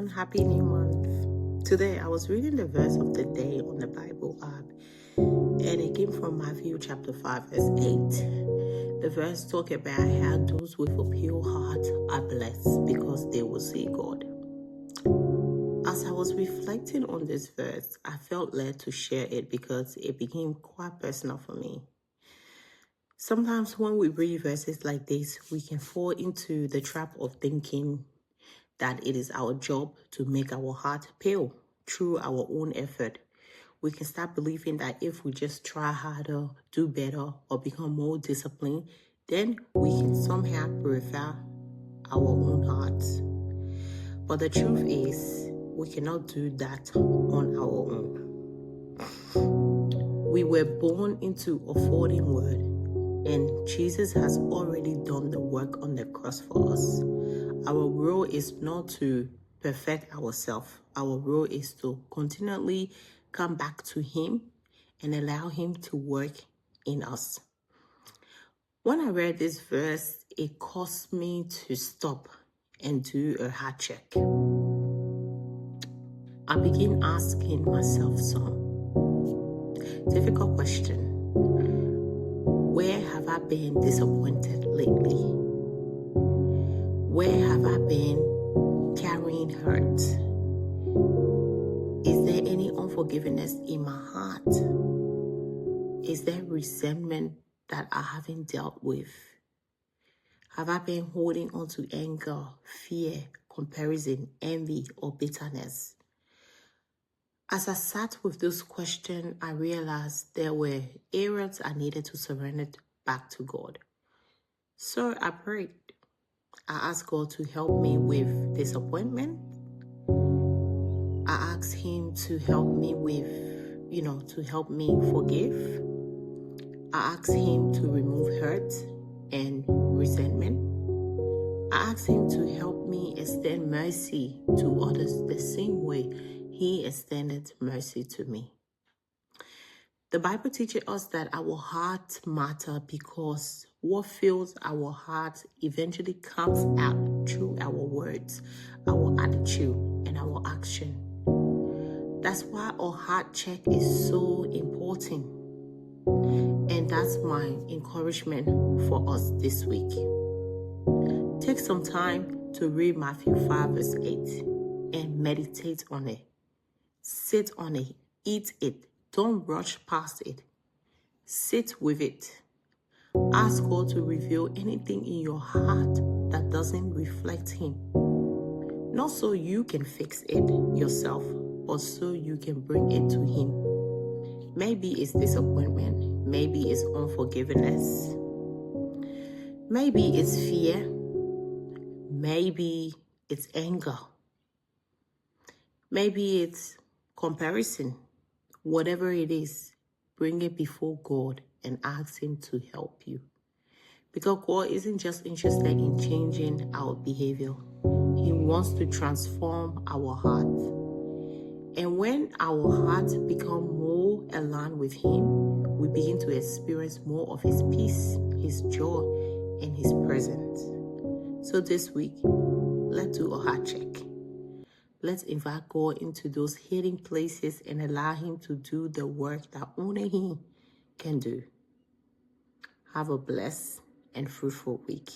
everyone. Happy new month. Today I was reading the verse of the day on the Bible app, and it came from Matthew chapter 5 verse 8. The verse talk about how those with a pure heart are blessed because they will see God. As I was reflecting on this verse, I felt led to share it because it became quite personal for me. Sometimes when we read verses like this, we can fall into the trap of thinking that it is our job to make our heart pale through our own effort. We can start believing that if we just try harder, do better, or become more disciplined, then we can somehow purify our own hearts. But the truth is, we cannot do that on our own. We were born into a fallen world, and Jesus has already done the work on the cross for us. Our role is not to perfect ourselves. Our role is to continually come back to Him and allow Him to work in us. When I read this verse, it caused me to stop and do a heart check. I began asking myself some difficult questions. Where have I been disappointed lately? Where have I been carrying hurt? Is there any unforgiveness in my heart? Is there resentment that I haven't dealt with? Have I been holding on to anger, fear, comparison, envy, or bitterness? As I sat with those questions, I realized there were areas I needed to surrender back to God. So I prayed. I asked God to help me with disappointment. I asked Him to help me with, to help me forgive. I asked Him to remove hurt and resentment. I asked Him to help me extend mercy to others the same way He extended mercy to me. The Bible teaches us that our hearts matter because what fills our hearts eventually comes out through our words, our attitude, and our action. That's why a heart check is so important. And that's my encouragement for us this week. Take some time to read Matthew 5 verse 8 and meditate on it. Sit on it. Eat it. Don't rush past it. Sit with it. Ask God to reveal anything in your heart that doesn't reflect Him. Not so you can fix it yourself, but so you can bring it to Him. Maybe it's disappointment. Maybe it's unforgiveness. Maybe it's fear. Maybe it's anger. Maybe it's comparison. Whatever it is, bring it before God and ask Him to help you. Because God isn't just interested in changing our behavior. He wants to transform our heart. And when our hearts become more aligned with Him, we begin to experience more of His peace, His joy, and His presence. So this week, let's do a heart check. Let's invite God into those hidden places and allow Him to do the work that only He can do. Have a blessed and fruitful week.